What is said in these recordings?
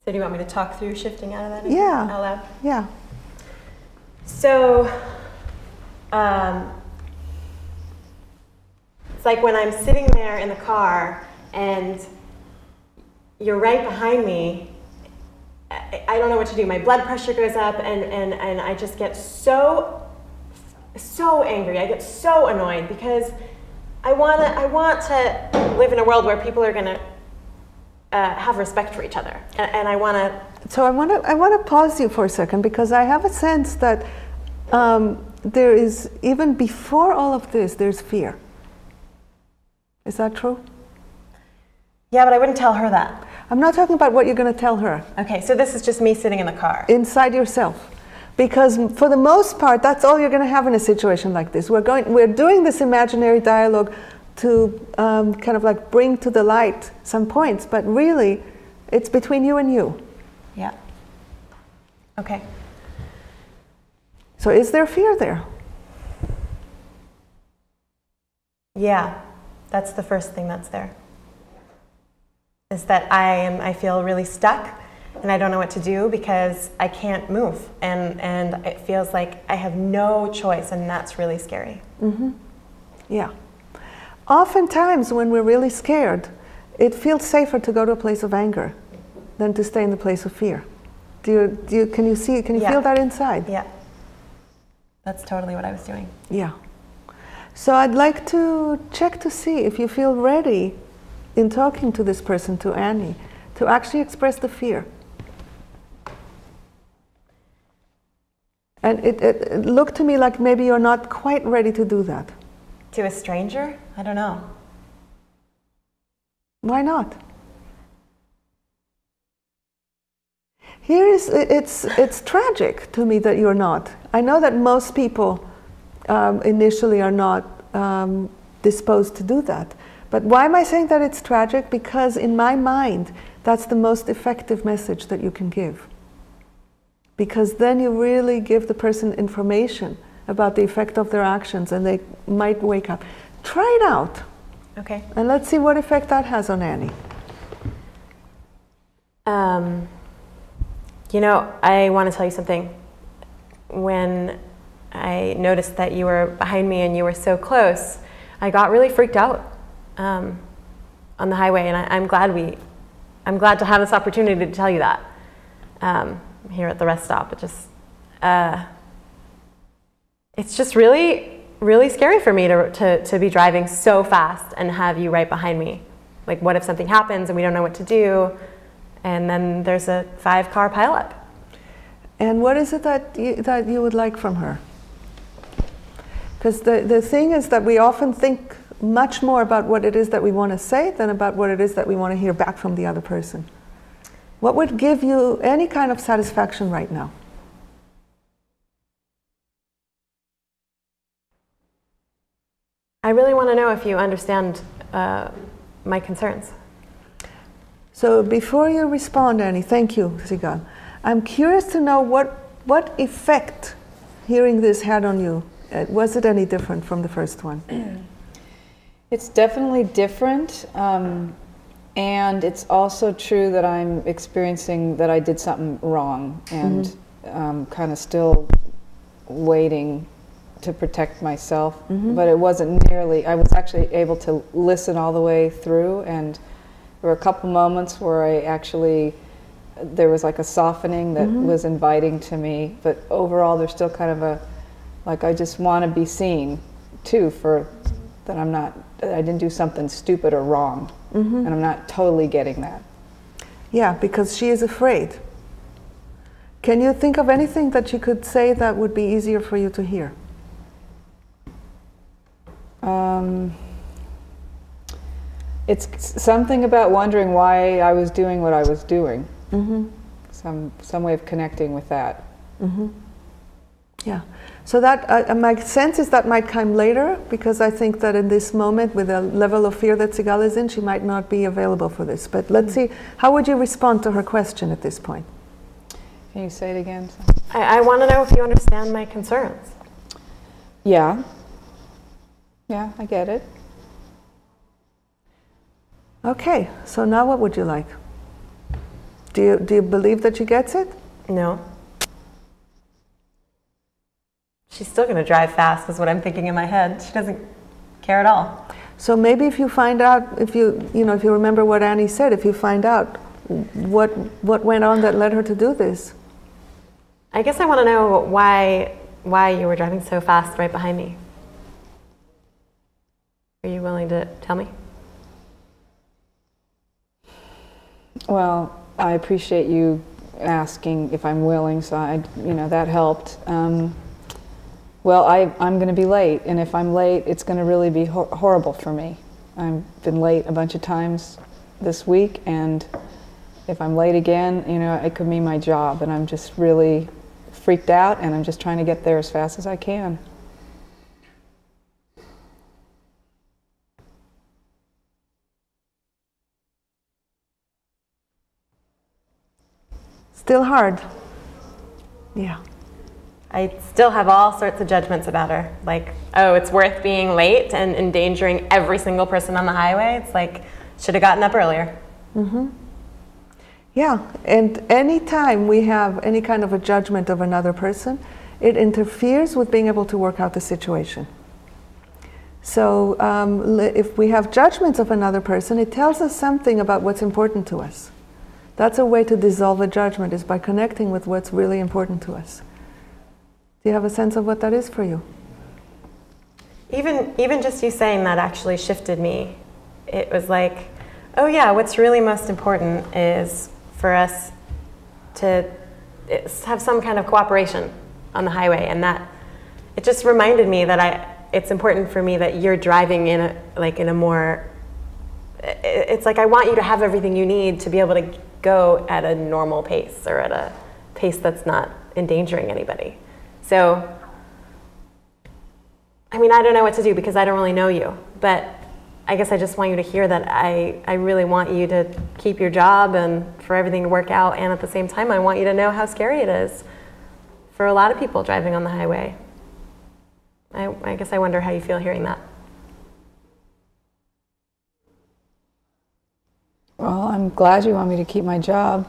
So do you want me to talk through shifting out of that? Yeah. Out loud? Yeah. So, it's like when I'm sitting there in the car and you're right behind me, I don't know what to do. My blood pressure goes up and I just get so angry. I get so annoyed because I want to live in a world where people are going to have respect for each other, and I want to. So I want to pause you for a second, because I have a sense that there is, even before all of this, there's fear. Is that true? Yeah, but I wouldn't tell her that. I'm not talking about what you're going to tell her. Okay, so this is just me sitting in the car. Inside yourself. Because for the most part, that's all you're going to have in a situation like this. We're doing this imaginary dialogue to kind of like bring to the light some points, but really, it's between you and you. Yeah. Okay. So is there fear there? Yeah, that's the first thing that's there. Is that I feel really stuck and I don't know what to do because I can't move, and it feels like I have no choice, and that's really scary. Mm-hmm. Yeah. Oftentimes when we're really scared, it feels safer to go to a place of anger than to stay in the place of fear. Can you feel that inside? Yeah. That's totally what I was doing. Yeah. So I'd like to check to see if you feel ready in talking to this person, to Annie, to actually express the fear. And it looked to me like maybe you're not quite ready to do that. To a stranger? I don't know. Why not? It's tragic to me that you're not. I know that most people initially are not disposed to do that. But why am I saying that it's tragic? Because in my mind, that's the most effective message that you can give. Because then you really give the person information about the effect of their actions, and they might wake up. Try it out. Okay. And let's see what effect that has on Annie. You know, I want to tell you something. When I noticed that you were behind me and you were so close, I got really freaked out on the highway, and I'm glad to have this opportunity to tell you that here at the rest stop. It's just really, really scary for me to be driving so fast and have you right behind me. Like, what if something happens and we don't know what to do, and then there's a 5-car pileup? And what is it that you would like from her? Because the thing is that we often think much more about what it is that we want to say than about what it is that we want to hear back from the other person. What would give you any kind of satisfaction right now? I really want to know if you understand my concerns. So before you respond, Annie, thank you, Sigal. I'm curious to know what effect hearing this had on you. Was it any different from the first one? It's definitely different, and it's also true that I'm experiencing that I did something wrong, and kind of still waiting to protect myself, but it wasn't nearly, I was actually able to listen all the way through, and there were a couple moments where there was like a softening that was inviting to me, but overall there's still kind of like I just want to be seen too, that I didn't do something stupid or wrong, and I'm not totally getting that. Yeah, because she is afraid. Can you think of anything that you could say that would be easier for you to hear? It's something about wondering why I was doing what I was doing. Some way of connecting with that. Yeah. So that my sense is that might come later, because I think that in this moment, with the level of fear that Sigal is in, she might not be available for this. But let's see, how would you respond to her question at this point? Can you say it again? I want to know if you understand my concerns. Yeah. Yeah, I get it. Okay, so now what would you like? Do you believe that she gets it? No. She's still going to drive fast, is what I'm thinking in my head. She doesn't care at all. So maybe if you find out, if you remember what Annie said, if you find out what went on that led her to do this. I guess I want to know why you were driving so fast right behind me. Are you willing to tell me? Well, I appreciate you asking if I'm willing, so that helped. Well, I'm going to be late, and if I'm late, it's going to really be horrible for me. I've been late a bunch of times this week, and if I'm late again, it could mean my job, and I'm just really freaked out, and I'm just trying to get there as fast as I can. Still hard. Yeah. I still have all sorts of judgments about her. Like, oh, it's worth being late and endangering every single person on the highway. It's like, should have gotten up earlier. Mm-hmm. Yeah, and any time we have any kind of a judgment of another person, it interferes with being able to work out the situation. So if we have judgments of another person, it tells us something about what's important to us. That's a way to dissolve a judgment, is by connecting with what's really important to us. Do you have a sense of what that is for you? Even just you saying that actually shifted me. It was like, oh yeah, what's really most important is for us to have some kind of cooperation on the highway, and that it just reminded me that it's important for me that you're driving in a more. It's like I want you to have everything you need to be able to go at a normal pace, or at a pace that's not endangering anybody. So, I mean, I don't know what to do because I don't really know you, but I guess I just want you to hear that I really want you to keep your job and for everything to work out, and at the same time I want you to know how scary it is for a lot of people driving on the highway. I guess I wonder how you feel hearing that. Well, I'm glad you want me to keep my job.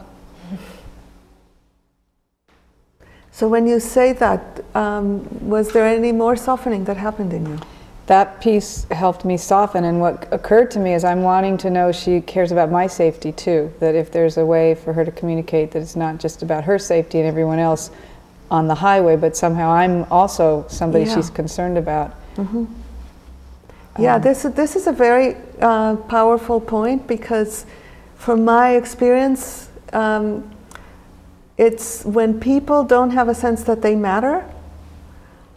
So when you say that, was there any more softening that happened in you? That piece helped me soften, and what occurred to me is I'm wanting to know she cares about my safety too, that if there's a way for her to communicate that it's not just about her safety and everyone else on the highway, but somehow I'm also somebody she's concerned about. Mm-hmm. Yeah, this is a very powerful point, because from my experience, it's when people don't have a sense that they matter,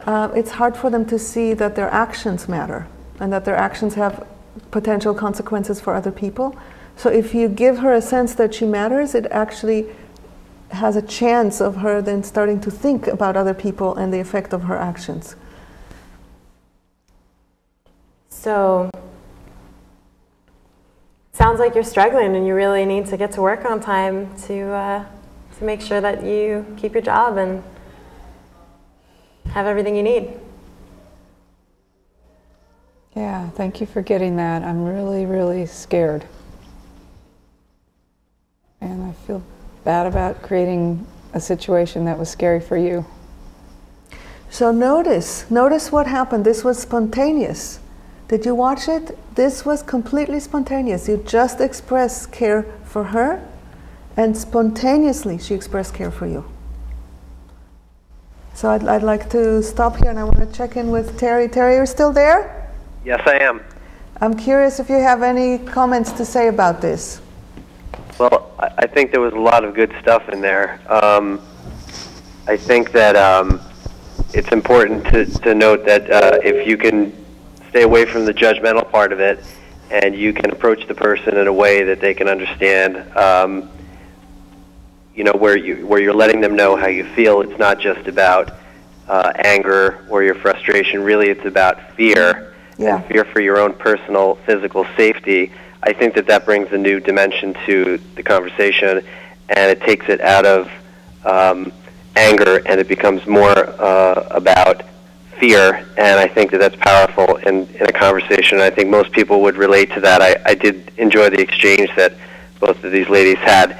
it's hard for them to see that their actions matter and that their actions have potential consequences for other people. So if you give her a sense that she matters, it actually has a chance of her then starting to think about other people and the effect of her actions. So, sounds like you're struggling and you really need to get to work on time to make sure that you keep your job and have everything you need. Yeah, thank you for getting that. I'm really, really scared. And I feel bad about creating a situation that was scary for you. So notice what happened. This was spontaneous. Did you watch it? This was completely spontaneous. You just expressed care for her, and spontaneously she expressed care for you. So I'd like to stop here, and I want to check in with Terry. Terry, you're still there? Yes, I am. I'm curious if you have any comments to say about this. Well, I think there was a lot of good stuff in there. I think that it's important to note that if you can stay away from the judgmental part of it, and you can approach the person in a way that they can understand, where you're letting them know how you feel. It's not just about anger or your frustration. Really, it's about fear, and fear for your own personal physical safety. I think that brings a new dimension to the conversation, and it takes it out of anger, and it becomes more about fear, and I think that's powerful in a conversation. I think most people would relate to that. I did enjoy the exchange that both of these ladies had.